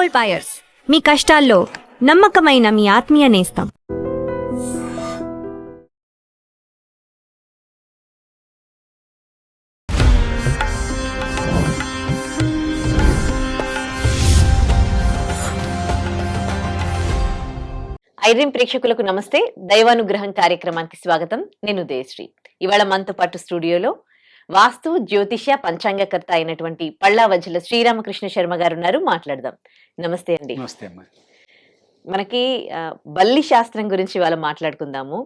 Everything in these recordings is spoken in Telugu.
గోల్డ్ బయర్స్, మీ కష్టాల్లో నమ్మకమైన మీ ఆత్మీయ నేస్తం. ఐడ్రీమ్ ప్రేక్షకులకు నమస్తే. దైవానుగ్రహం కార్యక్రమానికి స్వాగతం. నేను దేశ్రీ. ఇవాళ మనతో పాటు స్టూడియోలో వాస్తు జ్యోతిష పంచాంగకర్త అయినటువంటి పళ్ళావజ్జల శ్రీరామకృష్ణ శర్మ గారు ఉన్నారు. మాట్లాడదాం. నమస్తే అండి. నమస్తే అమ్మా. మనకి బల్లి శాస్త్రం గురించి ఇవాళ మాట్లాడుకుందాము.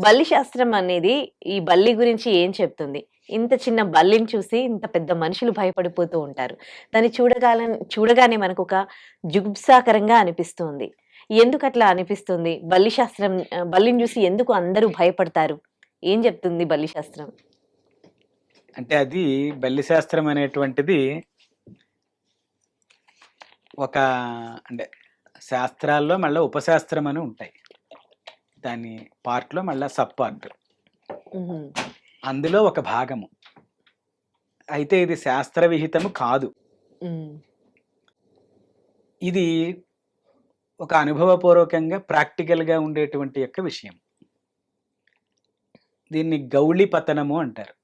బల్లి శాస్త్రం అనేది ఈ బల్లి గురించి ఏం చెప్తుంది? ఇంత చిన్న బల్లిని చూసి ఇంత పెద్ద మనుషులు భయపడిపోతూ ఉంటారు. దాన్ని చూడగానే మనకు ఒక జుగుప్సాకరంగా అనిపిస్తుంది. ఎందుకు అట్లా అనిపిస్తుంది? బల్లిని చూసి ఎందుకు అందరూ భయపడతారు? ఏం చెప్తుంది బల్లి శాస్త్రం? అంటే అది బల్లి శాస్త్రం అనేటువంటిది ఒక అంటే శాస్త్రాల్లో మళ్ళీ ఉపశాస్త్రం అని ఉంటాయి. దాని పార్ట్లో మళ్ళీ సబ్ పార్ట్, అందులో ఒక భాగము. అయితే ఇది శాస్త్ర విహితము కాదు. ఇది ఒక అనుభవపూర్వకంగా ప్రాక్టికల్గా ఉండేటువంటి యొక్క విషయం. దీన్ని గౌళి పతనము అంటారు.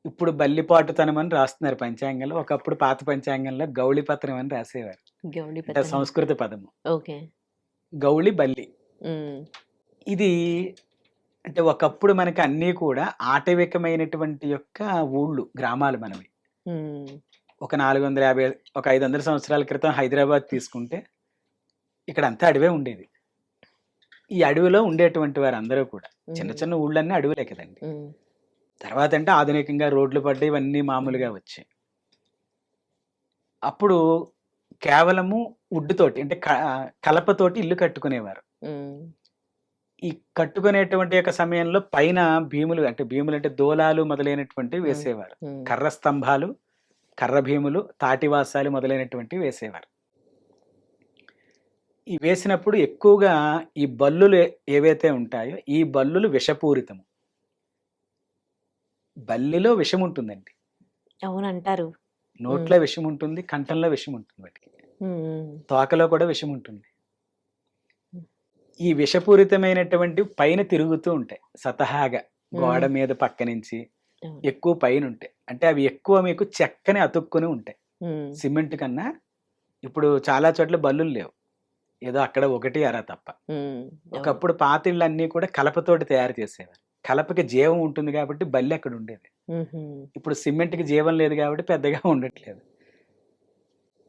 ఇప్పుడు బల్లిపాటుతనం అని రాస్తున్నారు పంచాంగంలో. ఒకప్పుడు పాత పంచాంగంలో గౌళి పతనం అని రాసేవారు. అంటే సంస్కృత పదము. గౌళి బల్లి. ఇది అంటే ఒకప్పుడు మనకి అన్నీ కూడా ఆటవికమైనటువంటి యొక్క ఊళ్ళు, గ్రామాలు మనవి. ఒక 450 ఒక 500 సంవత్సరాల క్రితం హైదరాబాద్ తీసుకుంటే ఇక్కడ అంతా అడవే ఉండేది. ఈ అడవిలో ఉండేటువంటి వారు అందరూ కూడా చిన్న చిన్న ఊళ్ళన్నీ అడవులే కదండి. తర్వాత అంటే ఆధునికంగా రోడ్లు పడ్డాయి, ఇవన్నీ మామూలుగా వచ్చాయి. అప్పుడు కేవలము వుడ్డుతోటి అంటే కలపతోటి ఇల్లు కట్టుకునేవారు. ఈ కట్టుకునేటువంటి యొక్క సమయంలో పైన భీములు అంటే దోలాలు మొదలైనటువంటివి వేసేవారు. కర్ర స్తంభాలు, కర్ర భీములు, తాటివాసాలు మొదలైనటువంటివి వేసేవారు. ఈ వేసినప్పుడు ఎక్కువగా ఈ బల్లులు ఏవైతే ఉంటాయో ఈ బల్లులు విషపూరితము. బల్లిలో విషం ఉంటుందండి. అవునంటారు. నోట్లో విషం ఉంటుంది, కంఠంలో విషం ఉంటుంది, వాటికి తోకలో కూడా విషం ఉంటుంది. ఈ విషపూరితమైనటువంటి పైన తిరుగుతూ ఉంటాయి సతహాగా, గోడ మీద పక్క నుంచి ఎక్కువ పైన ఉంటాయి. అంటే అవి ఎక్కువ మీకు చెక్కని అతుక్కుని ఉంటాయి. సిమెంట్ కన్నా ఇప్పుడు చాలా చోట్ల బల్లులు లేవు, ఏదో అక్కడ ఒకటి అరా తప్ప. ఒకప్పుడు పాతిళ్ళన్నీ కూడా కలపతోటి తయారు చేసేవారు. కలపకి జీవం ఉంటుంది కాబట్టి బల్లి అక్కడ ఉండేది. ఇప్పుడు సిమెంట్కి జీవం లేదు కాబట్టి పెద్దగా ఉండట్లేదు.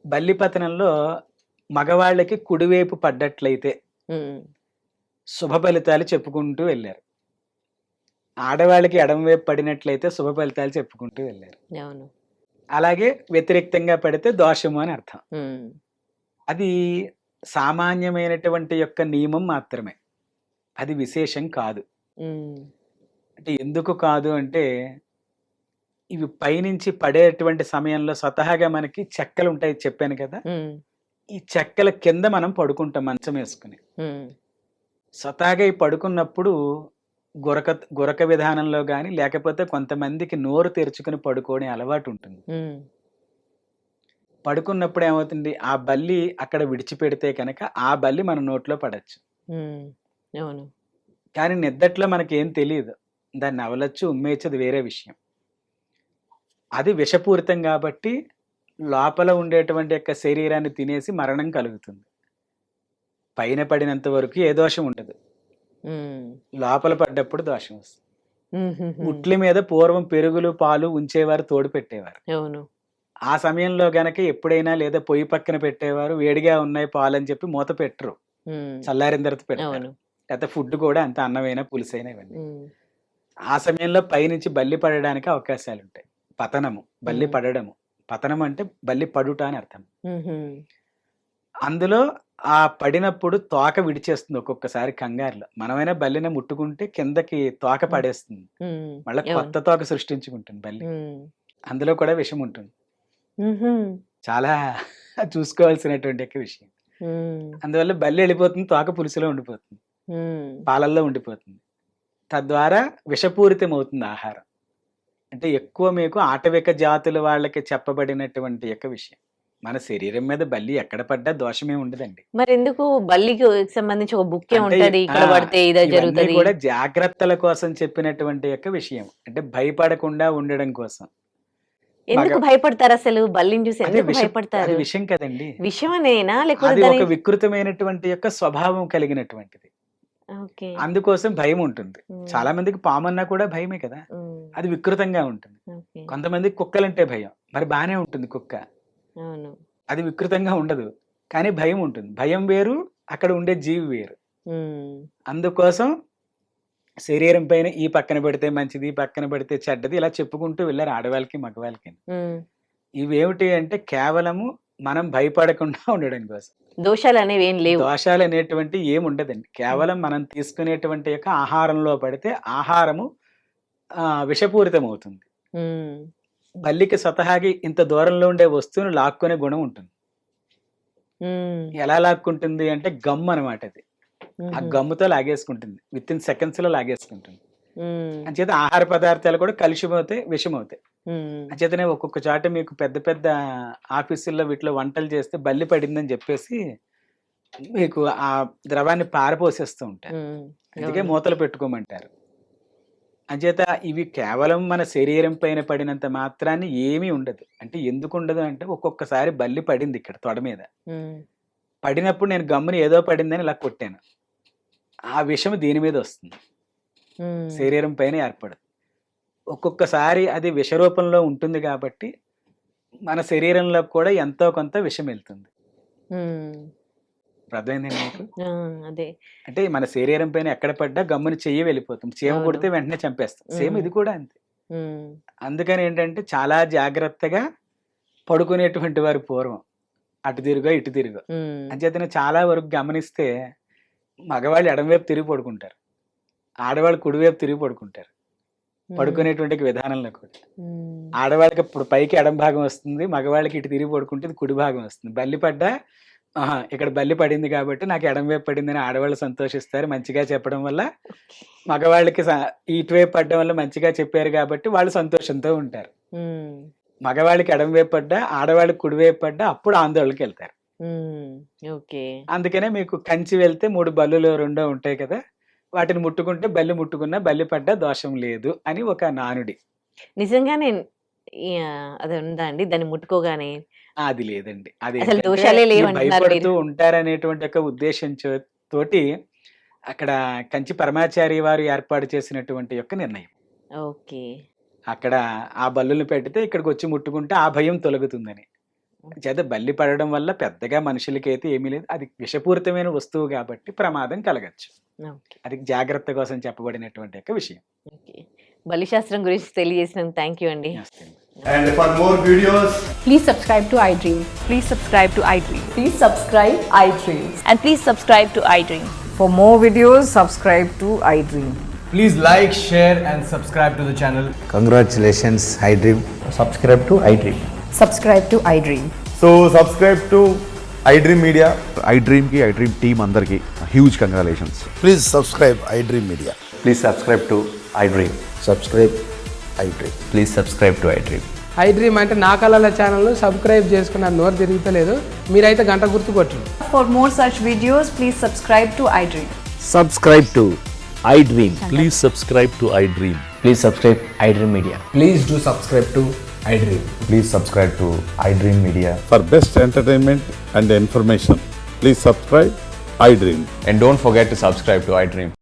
బల్లి పతనంలో మగవాళ్ళకి కుడివైపు పడ్డట్లయితే శుభ ఫలితాలు చెప్పుకుంటూ వెళ్ళారు, ఆడవాళ్ళకి ఎడమవైపు పడినట్లయితే శుభ ఫలితాలు చెప్పుకుంటూ వెళ్ళారు. అలాగే వ్యతిరేక్తంగా పడితే దోషము అని అర్థం. అది సామాన్యమైనటువంటి యొక్క నియమం మాత్రమే, అది విశేషం కాదు. అంటే ఎందుకు కాదు అంటే ఇవి పైనుంచి పడేటువంటి సమయంలో స్వతహాగా మనకి చెక్కలు ఉంటాయి, చెప్పాను కదా. ఈ చెక్కల కింద మనం పడుకుంటాం మంచం వేసుకుని. స్వతహాగా ఈ పడుకున్నప్పుడు గురక విధానంలో కానీ లేకపోతే కొంతమందికి నోరు తెరుచుకుని పడుకోవడం అలవాటు ఉంటుంది. పడుకున్నప్పుడు ఏమవుతుంది, ఆ బల్లి అక్కడ విడిచిపెడితే కనుక ఆ బల్లి మన నోట్లో పడచ్చు. కానీ నిద్దట్లో మనకేం తెలియదు, దాన్ని అవలచ్చు, ఉమ్మేయచ్చు, వేరే విషయం. అది విషపూరితం కాబట్టి లోపల ఉండేటువంటి యొక్క శరీరాన్ని తినేసి మరణం కలుగుతుంది. పైన పడినంత వరకు ఏ దోషం ఉండదు, లోపల పడ్డప్పుడు దోషం వస్తుంది. ఉట్ల మీద పూర్వం పెరుగులు పాలు ఉంచేవారు, తోడు పెట్టేవారు. ఆ సమయంలో గనక ఎప్పుడైనా లేదా పొయ్యి పక్కన పెట్టేవారు, వేడిగా ఉన్నాయి పాలు అని చెప్పి మూత పెట్టరు, చల్లారిన తర్వాత పెట్టారు. లేకపోతే ఫుడ్ కూడా అంత అన్నమైనా పులుసైనా ఇవన్నీ. ఆ సమయంలో పైనుంచి బల్లి పడడానికి అవకాశాలు ఉంటాయి. పతనము, బల్లి పడడము. పతనం అంటే బల్లి పడుట అని అర్థం. అందులో ఆ పడినప్పుడు తోక విడిచేస్తుంది ఒక్కొక్కసారి కంగారులో. మనమైనా బల్లిని ముట్టుకుంటే కిందకి తోక పడేస్తుంది, మళ్ళీ కొత్త తోక సృష్టించుకుంటుంది బల్లి. అందులో కూడా విషం ఉంటుంది. చాలా చూసుకోవాల్సినటువంటి విషయం. అందువల్ల బల్లి వెళ్ళిపోతుంది, తోక పులుసులో ఉండిపోతుంది, పాలల్లో ఉండిపోతుంది. తద్వారా విషపూరితం అవుతుంది ఆహారం. అంటే ఎక్కువ మీకు ఆటవిక జాతుల వాళ్ళకి చెప్పబడినటువంటి యొక్క విషయం. మన శరీరం మీద బల్లి ఎక్కడ పడ్డా దోషమే ఉండదండి. మరి ఎందుకు బల్లికి సంబంధించి ఒక బుక్కే అంటే ఉంటది, ఇక్కడ పడితే ఇదే ఇవన్నీ జరుగుతది. కూడా జాగ్రత్తల కోసం చెప్పినటువంటి యొక్క విషయం. అంటే భయపడకుండా ఉండడం కోసం. ఎందుకు మగ భయపడతారు అసలు? బల్లిని చూసి అదే ఎందుకు అది భయపడతారు? విషం కదండి. విషయం అనేనా లేకపోతే అది దాని ఒక వికృతమైనటువంటి యొక్క స్వభావం కలిగినటువంటిది. ఓకే. అందుకోసం భయం ఉంటుంది. ఉమ్, చాలా మందికి పామన్నా కూడా భయమే కదా. ఉమ్, అది వికృతంగా ఉంటుంది. ఓకే. కొంతమందికి కుక్కలంటే భయం. మరి బానే ఉంటుంది కుక్క. అవును. అది వికృతంగా ఉండదు. కానీ భయం ఉంటుంది. భయం వేరు, అక్కడ ఉండే జీవి వేరు. ఉమ్, అందుకోసం శరీరం పైన ఈ పక్కన పెడితే మంచిది, ఈ పక్కన పెడితే చెడ్డది ఇలా చెప్పుకుంటూ వెళ్ళారు ఆడవాళ్ళకి, మగవాళ్ళకి. ఉమ్. ఇవేమిటి అంటే కేవలము మనం భయపడకుండా ఉండడం కోసం. దోషాలు అనేవి ఏం లేవు. దోషాలు అనేటువంటి ఏమి ఉండదండి. కేవలం మనం తీసుకునేటువంటి యొక్క ఆహారంలో పడితే ఆహారము విషపూరితం అవుతుంది. ఉమ్, బల్లికి స్వతహాగి ఇంత దూరంలో ఉండే వస్తువును లాక్కునే గుణం ఉంటుంది. ఉమ్, ఎలా లాక్కుంటుంది అంటే గమ్ అనమాట అది. ఆ ఉమ్, గమ్ముతో లాగేసుకుంటుంది. విత్ ఇన్ సెకండ్స్ లో లాగేసుకుంటుంది. ఉమ్, అంచేత ఆహార పదార్థాలు కూడా కలుషిమవుతాయి, విషమవుతాయి. ఉమ్, అంచేతనే ఒక్కొక్క చోట మీకు పెద్ద పెద్ద ఆఫీసుల్లో వీటిలో వంటలు చేస్తే బల్లి పడిందని చెప్పేసి మీకు ఆ ద్రవాన్ని పారపోసేస్తూ ఉంటారు. ఉమ్, అందుకే అవును. మూతలు పెట్టుకోమంటారు. అంచేత ఇవి కేవలం మన శరీరం పైన పడినంత మాత్రాన్ని ఏమీ ఉండదు. అంటే ఎందుకు ఉండదు అంటే ఒక్కొక్కసారి బల్లి పడింది ఇక్కడ తొడ మీద. ఉమ్, పడినప్పుడు నేను గమ్ముని ఏదో పడిందని ఇలా కొట్టాను. ఆ విషయం దీని మీద వస్తుంది. ఉమ్, శరీరం పైన ఏర్పడదు. ఒక్కొక్కసారి అది విషరూపంలో ఉంటుంది కాబట్టి మన శరీరంలో కూడా ఎంతో కొంత విషం వెళ్తుంది. ఉమ్, అర్థమైందండి మీకు? ఆ, అదే. అంటే మన శరీరం పైన ఎక్కడ పడ్డా గమ్ముని చెయ్యి వెళ్ళిపోతుంది. చీమ అవును. కొడితే వెంటనే చంపేస్తాం. సేమ్ ఇది కూడా అంతే. ఉమ్, అందుకని ఏంటంటే చాలా జాగ్రత్తగా పడుకునేటువంటి వారు పూర్వం. అటు తిరుగో ఇటు తిరుగో. ఉమ్, అంచేతనే చాలా వరకు గమనిస్తే మగవాళ్ళు ఎడమవైపు తిరిగి పడుకుంటారు, ఆడవాళ్ళు కుడివైపు తిరిగి పడుకుంటారు పడుకునేటువంటి విధానంలో కూడా. ఉమ్, ఆడవాళ్ళకి ఇప్పుడు పైకి ఎడం భాగం వస్తుంది, మగవాళ్ళకి ఇటు తిరిగి పడుకుంటే ఇది కుడి భాగం వస్తుంది. బల్లి పడ్డా ఇక్కడ బల్లి పడింది కాబట్టి నాకు ఎడం వైపు పడిందని ఆడవాళ్ళు సంతోషిస్తారు. మంచిగా చెప్పడం వల్ల మగవాళ్ళకి ఇటువైపు పడడం వల్ల మంచిగా చెప్పారు కాబట్టి వాళ్ళు సంతోషంతో ఉంటారు. ఉమ్, మగవాళ్ళకి ఎడం వైపు పడ్డా, ఆడవాళ్ళకి కుడివైపు పడ్డా అప్పుడు ఆందోళనకి వెళ్తారు. ఉమ్, ఓకే. అందుకనే మీకు కంచి వెళ్తే 3 బల్లులు రెండో ఉంటాయి కదా, వాటిని ముట్టుకుంటే బల్లి ముట్టుకున్నా బల్లి పడ్డా దోషం లేదు అని ఒక నానుడి. నిజంగానే అది ఉందా అండి? దాన్ని ముట్టుకోగానే అది లేదండి. అది అసలు ఏంటంటే దోషాలే ఈ లేవంటున్నారు భయపడుతూ మీరు. ఉంటారనేటువంటి ఒక ఉద్దేశం తోటి అక్కడ కంచి పరమాచారి వారు ఏర్పాటు చేసినటువంటి యొక్క నిర్ణయం. ఓకే. అక్కడ ఆ బల్లులు పెడితే ఇక్కడికి వచ్చి ముట్టుకుంటే ఆ భయం తొలగుతుందని. చేత బల్లి పడడం వల్ల పెద్దగా మనుషులకైతే ఏమీ లేదు. అది విషపూరితమైన వస్తువు కాబట్టి ప్రమాదం కలగచ్చు. ఓకే. అది జాగ్రత్త కోసం చెప్పబడినటువంటి యొక్క విషయం. ఓకే. బలిశాస్త్రం గురించి తెలియజేసినందుకు థ్యాంక్ యూ అండి. నమస్తే. And for more videos, Please subscribe to iDream. Please subscribe to iDream. Please subscribe iDream. And please subscribe to iDream. For more videos, subscribe to iDream. please like, share, and subscribe to the channel. Congratulations, iDream. Subscribe to iDream. Subscribe to iDream. So subscribe to iDream Media. iDream ki iDream team andarki huge congratulations. Please subscribe iDream Media. Please subscribe to iDream. Subscribe iDream. Please subscribe to iDream. iDream అంటే నా కళల ఛానల్ సబ్స్క్రైబ్ చేసుకున్న నోరు తిరుగుతలేదు. మీరైతే గంట గుర్తు కొట్టండి. For more such videos, please subscribe to iDream. Subscribe to iDream. Please subscribe to iDream. Please subscribe iDream Media. Please do subscribe to iDream. Please subscribe to iDream Media. For best entertainment and information, please subscribe iDream. And don't forget to subscribe to iDream.